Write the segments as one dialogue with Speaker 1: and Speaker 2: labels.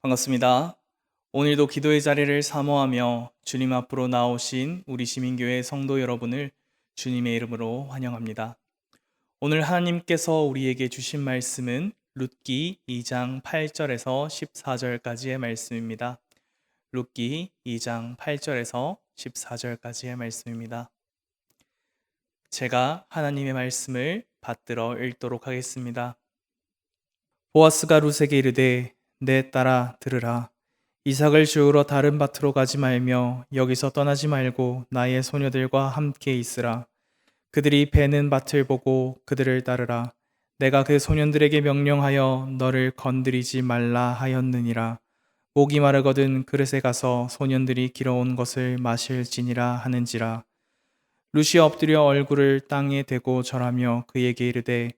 Speaker 1: 반갑습니다. 오늘도 기도의 자리를 사모하며 주님 앞으로 나오신 우리 시민교회 성도 여러분을 주님의 이름으로 환영합니다. 오늘 하나님께서 우리에게 주신 말씀은 룻기 2장 8절에서 14절까지의 말씀입니다. 룻기 2장 8절에서 14절까지의 말씀입니다. 제가 하나님의 말씀을 받들어 읽도록 하겠습니다. 보아스가 룻에게 이르되 내 딸아 들으라. 이삭을 주우러 다른 밭으로 가지 말며 여기서 떠나지 말고 나의 소녀들과 함께 있으라. 그들이 베는 밭을 보고 그들을 따르라. 내가 그 소년들에게 명령하여 너를 건드리지 말라 하였느니라. 목이 마르거든 그릇에 가서 소년들이 길어온 것을 마실지니라 하는지라. 룻이 엎드려 얼굴을 땅에 대고 절하며 그에게 이르되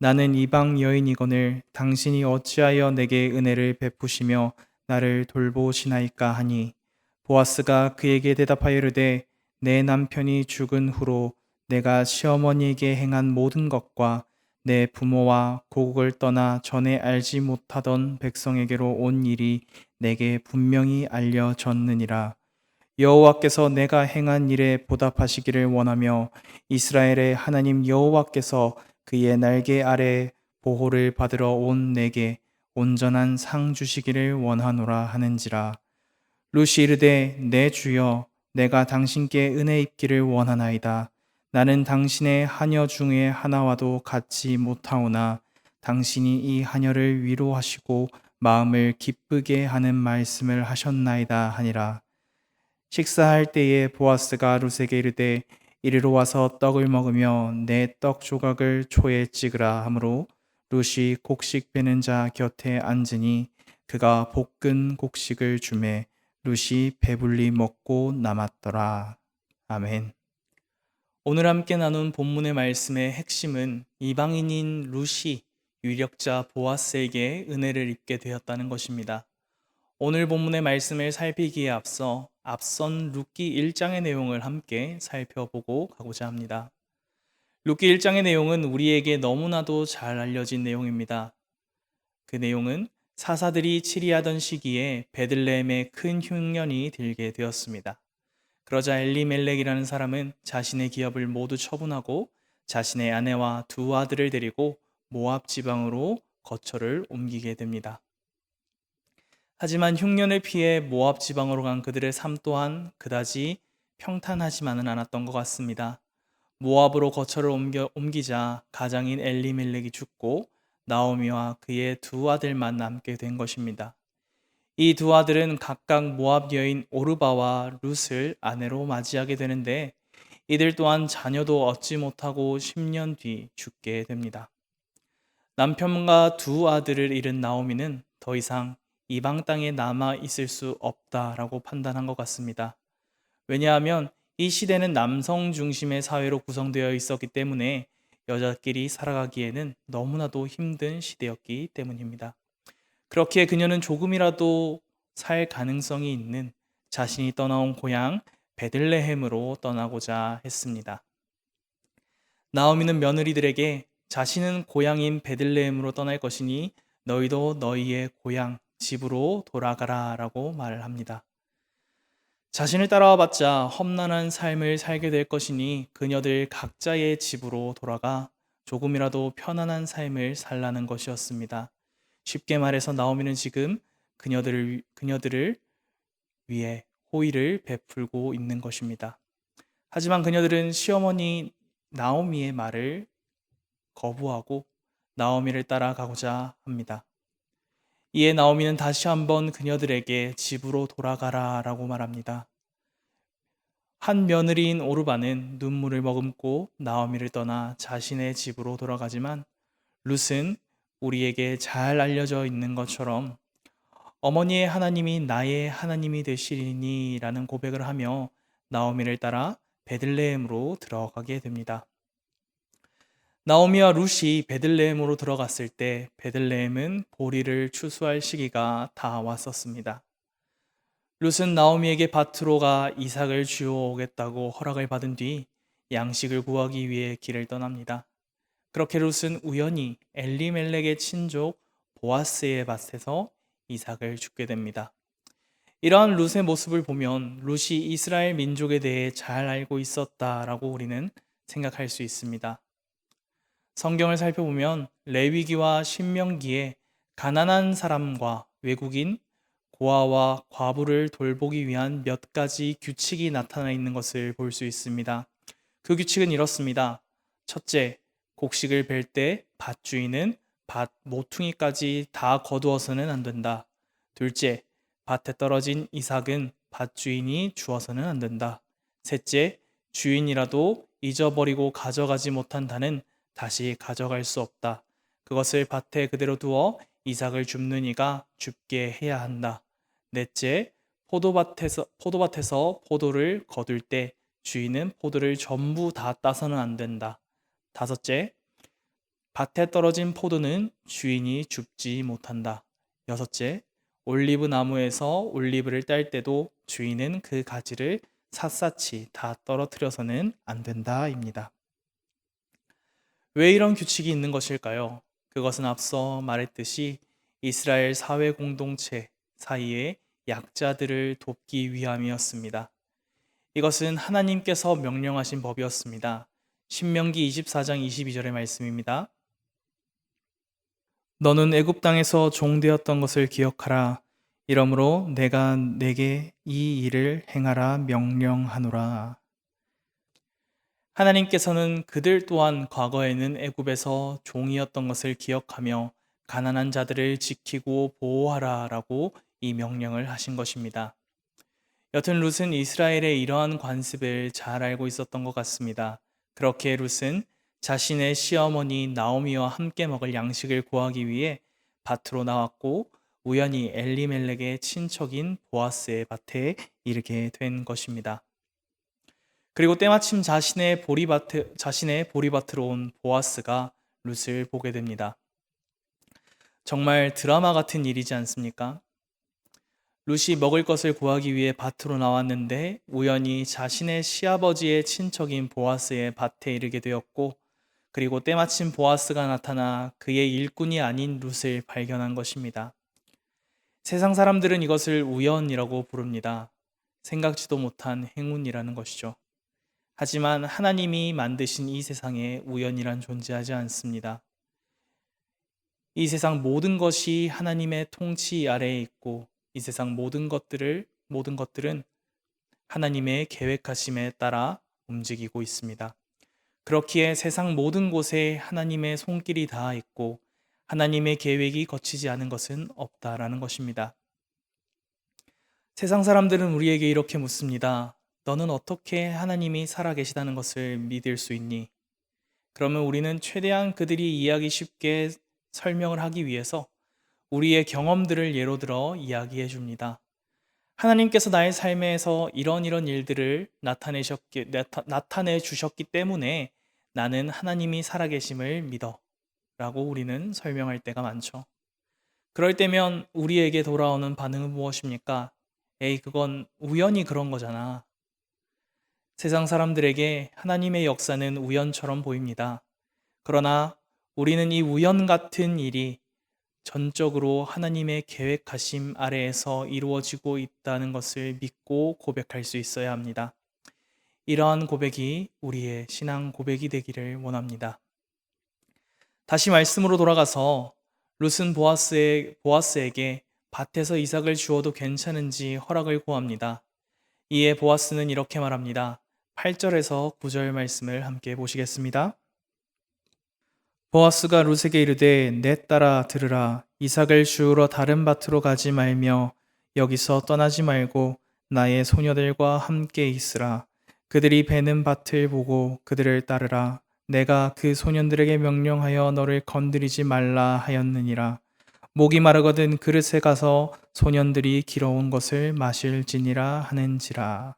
Speaker 1: 나는 이방 여인이거늘 당신이 어찌하여 내게 은혜를 베푸시며 나를 돌보시나이까 하니 보아스가 그에게 대답하여 이르되 내 남편이 죽은 후로 내가 시어머니에게 행한 모든 것과 내 부모와 고국을 떠나 전에 알지 못하던 백성에게로 온 일이 내게 분명히 알려졌느니라. 여호와께서 내가 행한 일에 보답하시기를 원하며 이스라엘의 하나님 여호와께서 그의 날개 아래 보호를 받으러 온 내게 온전한 상 주시기를 원하노라 하는지라. 룻이 이르되 내 주여 내가 당신께 은혜 입기를 원하나이다. 나는 당신의 하녀 중에 하나와도 같지 못하오나 당신이 이 하녀를 위로하시고 마음을 기쁘게 하는 말씀을 하셨나이다 하니라. 식사할 때에 보아스가 룻에게 이르되 이리로 와서 떡을 먹으며 내 떡 조각을 초에 찍으라 하므로 룻이 곡식 베는 자 곁에 앉으니 그가 볶은 곡식을 주매 룻이 배불리 먹고 남았더라. 아멘. 오늘 함께 나눈 본문의 말씀의 핵심은 이방인인 룻이 유력자 보아스에게 은혜를 입게 되었다는 것입니다. 오늘 본문의 말씀을 살피기에 앞선 룻기 1장의 내용을 함께 살펴보고 가고자 합니다. 룻기 1장의 내용은 우리에게 너무나도 잘 알려진 내용입니다. 그 내용은 사사들이 치리하던 시기에 베들레헴에 큰 흉년이 들게 되었습니다. 그러자 엘리멜렉이라는 사람은 자신의 기업을 모두 처분하고 자신의 아내와 두 아들을 데리고 모압 지방으로 거처를 옮기게 됩니다. 하지만 흉년을 피해 모압 지방으로 간 그들의 삶 또한 그다지 평탄하지만은 않았던 것 같습니다. 모압으로 거처를 옮기자 가장인 엘리멜렉이 죽고 나오미와 그의 두 아들만 남게 된 것입니다. 이 두 아들은 각각 모압 여인 오르바와 룻을 아내로 맞이하게 되는데 이들 또한 자녀도 얻지 못하고 10년 뒤 죽게 됩니다. 남편과 두 아들을 잃은 나오미는 더 이상 이방 땅에 남아 있을 수 없다라고 판단한 것 같습니다. 왜냐하면 이 시대는 남성 중심의 사회로 구성되어 있었기 때문에 여자끼리 살아가기에는 너무나도 힘든 시대였기 때문입니다. 그렇기에 그녀는 조금이라도 살 가능성이 있는 자신이 떠나온 고향 베들레헴으로 떠나고자 했습니다. 나오미는 며느리들에게 자신은 고향인 베들레헴으로 떠날 것이니 너희도 너희의 고향 집으로 돌아가라 라고 말을 합니다. 자신을 따라와 봤자 험난한 삶을 살게 될 것이니 그녀들 각자의 집으로 돌아가 조금이라도 편안한 삶을 살라는 것이었습니다. 쉽게 말해서 나오미는 지금 그녀들을 위해 호의를 베풀고 있는 것입니다. 하지만 그녀들은 시어머니 나오미의 말을 거부하고 나오미를 따라가고자 합니다. 이에 나오미는 다시 한번 그녀들에게 집으로 돌아가라 라고 말합니다. 한 며느리인 오르바는 눈물을 머금고 나오미를 떠나 자신의 집으로 돌아가지만 룻은 우리에게 잘 알려져 있는 것처럼 어머니의 하나님이 나의 하나님이 되시리니 라는 고백을 하며 나오미를 따라 베들레헴으로 들어가게 됩니다. 나오미와 룻이 베들레헴으로 들어갔을 때 베들레헴은 보리를 추수할 시기가 다 왔었습니다. 룻은 나오미에게 밭으로 가 이삭을 주워오겠다고 허락을 받은 뒤 양식을 구하기 위해 길을 떠납니다. 그렇게 룻은 우연히 엘리멜렉의 친족 보아스의 밭에서 이삭을 죽게 됩니다. 이러한 룻의 모습을 보면 룻이 이스라엘 민족에 대해 잘 알고 있었다라고 우리는 생각할 수 있습니다. 성경을 살펴보면 레위기와 신명기에 가난한 사람과 외국인, 고아와 과부를 돌보기 위한 몇 가지 규칙이 나타나 있는 것을 볼 수 있습니다. 그 규칙은 이렇습니다. 첫째, 곡식을 벨 때 밭주인은 밭 모퉁이까지 다 거두어서는 안 된다. 둘째, 밭에 떨어진 이삭은 밭주인이 주어서는 안 된다. 셋째, 주인이라도 잊어버리고 가져가지 못한다는 다시 가져갈 수 없다. 그것을 밭에 그대로 두어 이삭을 줍는 이가 줍게 해야 한다. 넷째, 포도밭에서 포도를 거둘 때 주인은 포도를 전부 다 따서는 안 된다. 다섯째, 밭에 떨어진 포도는 주인이 줍지 못한다. 여섯째, 올리브 나무에서 올리브를 딸 때도 주인은 그 가지를 샅샅이 다 떨어뜨려서는 안 된다입니다. 왜 이런 규칙이 있는 것일까요? 그것은 앞서 말했듯이 이스라엘 사회 공동체 사이에 약자들을 돕기 위함이었습니다. 이것은 하나님께서 명령하신 법이었습니다. 신명기 24장 22절의 말씀입니다. 너는 애굽 땅에서 종되었던 것을 기억하라. 이러므로 내가 내게 이 일을 행하라 명령하노라. 하나님께서는 그들 또한 과거에는 애굽에서 종이었던 것을 기억하며 가난한 자들을 지키고 보호하라라고 이 명령을 하신 것입니다. 여튼 룻은 이스라엘의 이러한 관습을 잘 알고 있었던 것 같습니다. 그렇게 룻은 자신의 시어머니 나오미와 함께 먹을 양식을 구하기 위해 밭으로 나왔고 우연히 엘리멜렉의 친척인 보아스의 밭에 이르게 된 것입니다. 그리고 때마침 자신의 보리밭으로 온 보아스가 룻을 보게 됩니다. 정말 드라마 같은 일이지 않습니까? 룻이 먹을 것을 구하기 위해 밭으로 나왔는데 우연히 자신의 시아버지의 친척인 보아스의 밭에 이르게 되었고, 그리고 때마침 보아스가 나타나 그의 일꾼이 아닌 룻을 발견한 것입니다. 세상 사람들은 이것을 우연이라고 부릅니다. 생각지도 못한 행운이라는 것이죠. 하지만 하나님이 만드신 이 세상에 우연이란 존재하지 않습니다. 이 세상 모든 것이 하나님의 통치 아래에 있고 이 세상 모든 것들은 하나님의 계획하심에 따라 움직이고 있습니다. 그렇기에 세상 모든 곳에 하나님의 손길이 닿아 있고 하나님의 계획이 거치지 않은 것은 없다라는 것입니다. 세상 사람들은 우리에게 이렇게 묻습니다. 너는 어떻게 하나님이 살아계시다는 것을 믿을 수 있니? 그러면 우리는 최대한 그들이 이해하기 쉽게 설명을 하기 위해서 우리의 경험들을 예로 들어 이야기해 줍니다. 하나님께서 나의 삶에서 이런 일들을 나타내 주셨기 때문에 나는 하나님이 살아계심을 믿어 라고 우리는 설명할 때가 많죠. 그럴 때면 우리에게 돌아오는 반응은 무엇입니까? 에이, 그건 우연히 그런 거잖아. 세상 사람들에게 하나님의 역사는 우연처럼 보입니다. 그러나 우리는 이 우연 같은 일이 전적으로 하나님의 계획하심 아래에서 이루어지고 있다는 것을 믿고 고백할 수 있어야 합니다. 이러한 고백이 우리의 신앙 고백이 되기를 원합니다. 다시 말씀으로 돌아가서 룻은 보아스에게 밭에서 이삭을 주어도 괜찮은지 허락을 구합니다. 이에 보아스는 이렇게 말합니다. 8절에서 9절 말씀을 함께 보시겠습니다. 보아스가 룻에게 이르되 내 딸아 들으라. 이삭을 주우러 다른 밭으로 가지 말며 여기서 떠나지 말고 나의 소녀들과 함께 있으라. 그들이 베는 밭을 보고 그들을 따르라. 내가 그 소년들에게 명령하여 너를 건드리지 말라 하였느니라. 목이 마르거든 그릇에 가서 소년들이 길어온 것을 마실지니라 하는지라.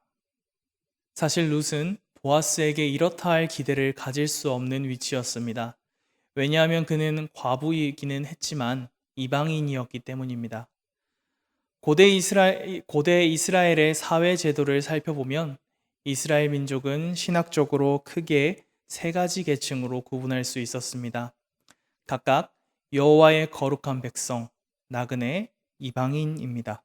Speaker 1: 사실 룻은 보아스에게 이렇다 할 기대를 가질 수 없는 위치였습니다. 왜냐하면 그는 과부이기는 했지만 이방인이었기 때문입니다. 고대 이스라엘의 사회 제도를 살펴보면 이스라엘 민족은 신학적으로 크게 세 가지 계층으로 구분할 수 있었습니다. 각각 여호와의 거룩한 백성, 나그네, 이방인입니다.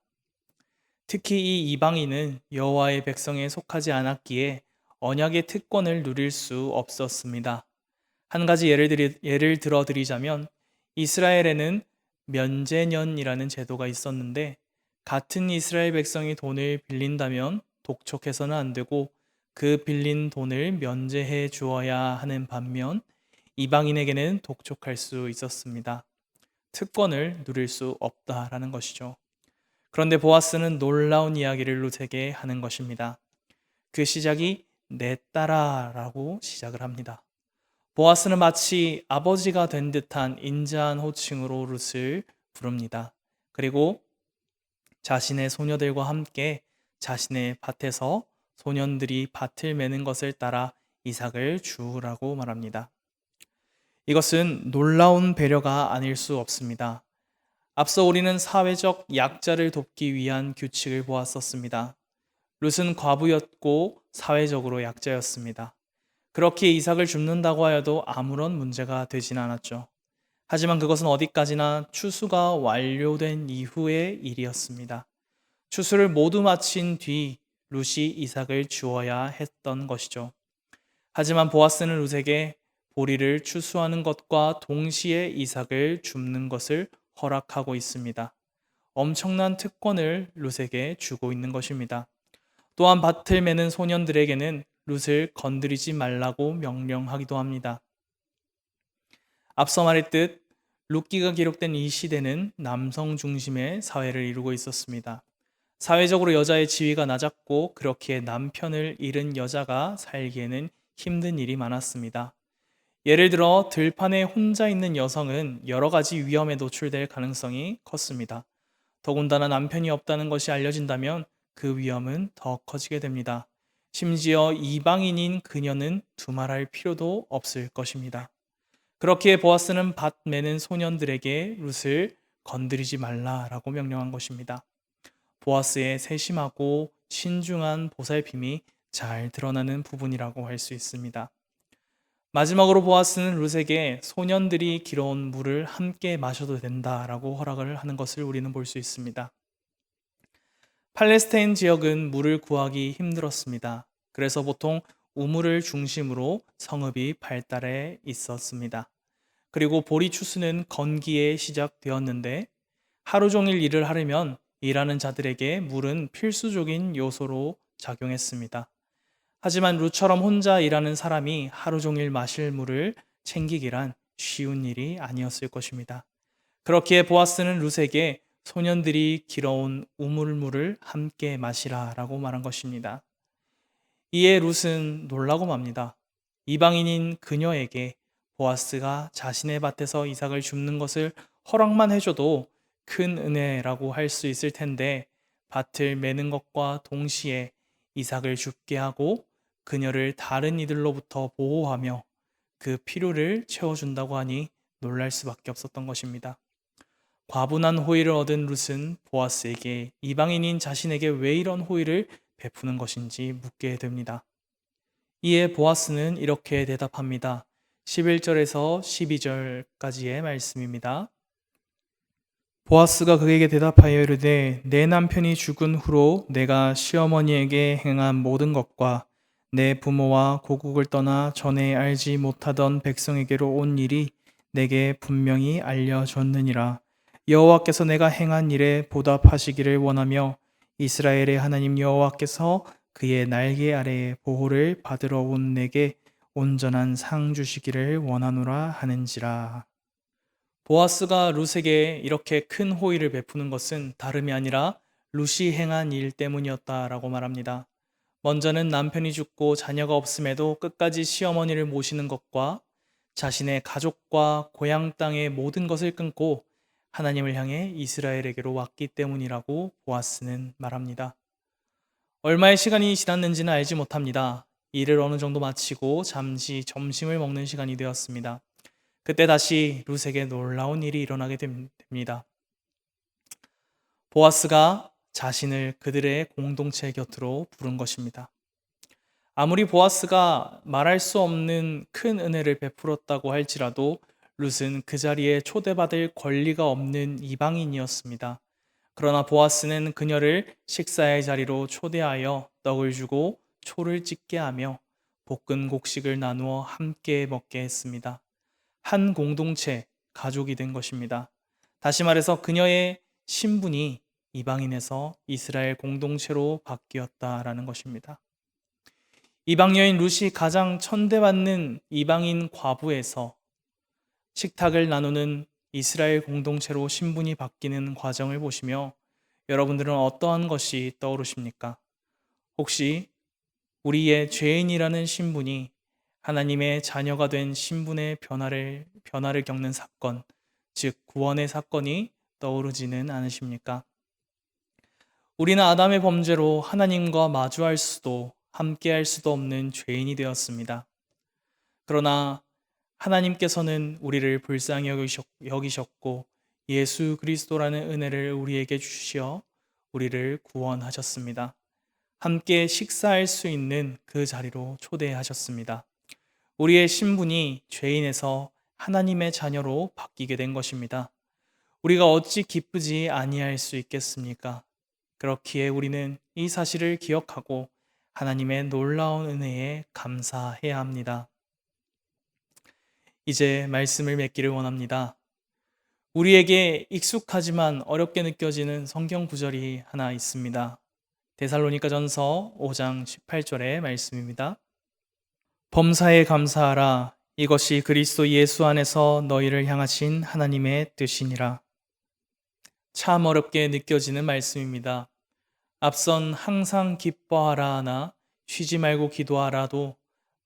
Speaker 1: 특히 이 이방인은 여호와의 백성에 속하지 않았기에 언약의 특권을 누릴 수 없었습니다. 한 가지 예를 들어 드리자면 이스라엘에는 면제년이라는 제도가 있었는데 같은 이스라엘 백성이 돈을 빌린다면 독촉해서는 안 되고 그 빌린 돈을 면제해 주어야 하는 반면 이방인에게는 독촉할 수 있었습니다. 특권을 누릴 수 없다라는 것이죠. 그런데 보아스는 놀라운 이야기를 룻에게 하는 것입니다. 그 시작이 내 딸아라고 시작을 합니다. 보아스는 마치 아버지가 된 듯한 인자한 호칭으로 룻을 부릅니다. 그리고 자신의 소녀들과 함께 자신의 밭에서 소년들이 밭을 매는 것을 따라 이삭을 주우라고 말합니다. 이것은 놀라운 배려가 아닐 수 없습니다. 앞서 우리는 사회적 약자를 돕기 위한 규칙을 보았었습니다. 룻은 과부였고 사회적으로 약자였습니다. 그렇게 이삭을 줍는다고 하여도 아무런 문제가 되진 않았죠. 하지만 그것은 어디까지나 추수가 완료된 이후의 일이었습니다. 추수를 모두 마친 뒤 룻이 이삭을 주어야 했던 것이죠. 하지만 보아스는 룻에게 보리를 추수하는 것과 동시에 이삭을 줍는 것을 허락하고 있습니다. 엄청난 특권을 룻에게 주고 있는 것입니다. 또한 밭을 매는 소년들에게는 룻을 건드리지 말라고 명령하기도 합니다. 앞서 말했듯 룻기가 기록된 이 시대는 남성 중심의 사회를 이루고 있었습니다. 사회적으로 여자의 지위가 낮았고 그렇기에 남편을 잃은 여자가 살기에는 힘든 일이 많았습니다. 예를 들어 들판에 혼자 있는 여성은 여러 가지 위험에 노출될 가능성이 컸습니다. 더군다나 남편이 없다는 것이 알려진다면 그 위험은 더 커지게 됩니다. 심지어 이방인인 그녀는 두말할 필요도 없을 것입니다. 그렇기에 보아스는 밭 매는 소년들에게 룻을 건드리지 말라라고 명령한 것입니다. 보아스의 세심하고 신중한 보살핌이 잘 드러나는 부분이라고 할 수 있습니다. 마지막으로 보아스는 룻에게 소년들이 길어온 물을 함께 마셔도 된다라고 허락을 하는 것을 우리는 볼 수 있습니다. 팔레스타인 지역은 물을 구하기 힘들었습니다. 그래서 보통 우물을 중심으로 성읍이 발달해 있었습니다. 그리고 보리 추수는 건기에 시작되었는데 하루 종일 일을 하려면 일하는 자들에게 물은 필수적인 요소로 작용했습니다. 하지만 룻처럼 혼자 일하는 사람이 하루 종일 마실 물을 챙기기란 쉬운 일이 아니었을 것입니다. 그렇기에 보아스는 룻에게 소년들이 길어온 우물물을 함께 마시라라고 말한 것입니다. 이에 룻은 놀라고 맙니다. 이방인인 그녀에게 보아스가 자신의 밭에서 이삭을 줍는 것을 허락만 해줘도 큰 은혜라고 할 수 있을 텐데 밭을 매는 것과 동시에 이삭을 줍게 하고 그녀를 다른 이들로부터 보호하며 그 필요를 채워준다고 하니 놀랄 수밖에 없었던 것입니다. 과분한 호의를 얻은 룻은 보아스에게 이방인인 자신에게 왜 이런 호의를 베푸는 것인지 묻게 됩니다. 이에 보아스는 이렇게 대답합니다. 11절에서 12절까지의 말씀입니다. 보아스가 그에게 대답하여 이르되 내 남편이 죽은 후로 내가 시어머니에게 행한 모든 것과 내 부모와 고국을 떠나 전에 알지 못하던 백성에게로 온 일이 내게 분명히 알려졌느니라. 여호와께서 내가 행한 일에 보답하시기를 원하며 이스라엘의 하나님 여호와께서 그의 날개 아래에 보호를 받으러 온 내게 온전한 상 주시기를 원하노라 하는지라. 보아스가 룻에게 이렇게 큰 호의를 베푸는 것은 다름이 아니라 룻이 행한 일 때문이었다라고 말합니다. 먼저는 남편이 죽고 자녀가 없음에도 끝까지 시어머니를 모시는 것과 자신의 가족과 고향 땅의 모든 것을 끊고 하나님을 향해 이스라엘에게로 왔기 때문이라고 보아스는 말합니다. 얼마의 시간이 지났는지는 알지 못합니다. 일을 어느 정도 마치고 잠시 점심을 먹는 시간이 되었습니다. 그때 다시 룻에게 놀라운 일이 일어나게 됩니다. 보아스가 자신을 그들의 공동체 곁으로 부른 것입니다. 아무리 보아스가 말할 수 없는 큰 은혜를 베풀었다고 할지라도 룻은 그 자리에 초대받을 권리가 없는 이방인이었습니다. 그러나 보아스는 그녀를 식사의 자리로 초대하여 떡을 주고 초를 찢게 하며 볶은 곡식을 나누어 함께 먹게 했습니다. 한 공동체, 가족이 된 것입니다. 다시 말해서 그녀의 신분이 이방인에서 이스라엘 공동체로 바뀌었다라는 것입니다. 이방 여인 룻이 가장 천대받는 이방인 과부에서 식탁을 나누는 이스라엘 공동체로 신분이 바뀌는 과정을 보시며 여러분들은 어떠한 것이 떠오르십니까? 혹시 우리의 죄인이라는 신분이 하나님의 자녀가 된 신분의 변화를 겪는 사건, 즉 구원의 사건이 떠오르지는 않으십니까? 우리는 아담의 범죄로 하나님과 마주할 수도 함께할 수도 없는 죄인이 되었습니다. 그러나 하나님께서는 우리를 불쌍히 여기셨고 예수 그리스도라는 은혜를 우리에게 주시어 우리를 구원하셨습니다. 함께 식사할 수 있는 그 자리로 초대하셨습니다. 우리의 신분이 죄인에서 하나님의 자녀로 바뀌게 된 것입니다. 우리가 어찌 기쁘지 아니할 수 있겠습니까? 그렇기에 우리는 이 사실을 기억하고 하나님의 놀라운 은혜에 감사해야 합니다. 이제 말씀을 맺기를 원합니다. 우리에게 익숙하지만 어렵게 느껴지는 성경 구절이 하나 있습니다. 데살로니가전서 5장 18절의 말씀입니다. 범사에 감사하라. 이것이 그리스도 예수 안에서 너희를 향하신 하나님의 뜻이니라. 참 어렵게 느껴지는 말씀입니다. 앞선 항상 기뻐하라 하나 쉬지 말고 기도하라도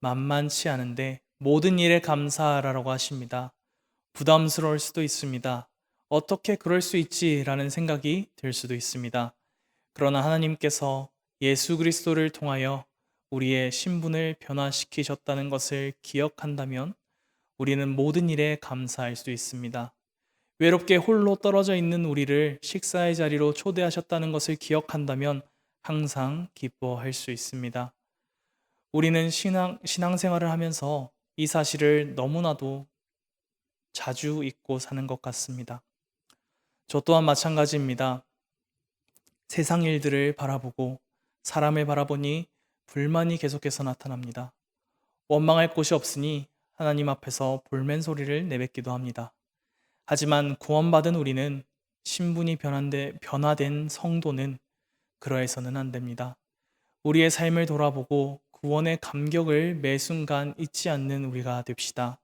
Speaker 1: 만만치 않은데 모든 일에 감사하라라고 하십니다. 부담스러울 수도 있습니다. 어떻게 그럴 수 있지라는 생각이 들 수도 있습니다. 그러나 하나님께서 예수 그리스도를 통하여 우리의 신분을 변화시키셨다는 것을 기억한다면 우리는 모든 일에 감사할 수 있습니다. 외롭게 홀로 떨어져 있는 우리를 식사의 자리로 초대하셨다는 것을 기억한다면 항상 기뻐할 수 있습니다. 우리는 신앙생활을 하면서 이 사실을 너무나도 자주 잊고 사는 것 같습니다. 저 또한 마찬가지입니다. 세상 일들을 바라보고 사람을 바라보니 불만이 계속해서 나타납니다. 원망할 곳이 없으니 하나님 앞에서 볼멘 소리를 내뱉기도 합니다. 하지만 구원받은 우리는 신분이 변화된 성도는 그러해서는 안 됩니다. 우리의 삶을 돌아보고 구원의 감격을 매 순간 잊지 않는 우리가 됩시다.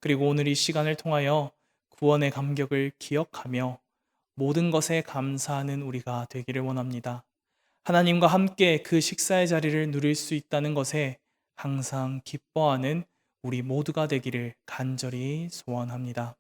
Speaker 1: 그리고 오늘 이 시간을 통하여 구원의 감격을 기억하며 모든 것에 감사하는 우리가 되기를 원합니다. 하나님과 함께 그 식사의 자리를 누릴 수 있다는 것에 항상 기뻐하는 우리 모두가 되기를 간절히 소원합니다.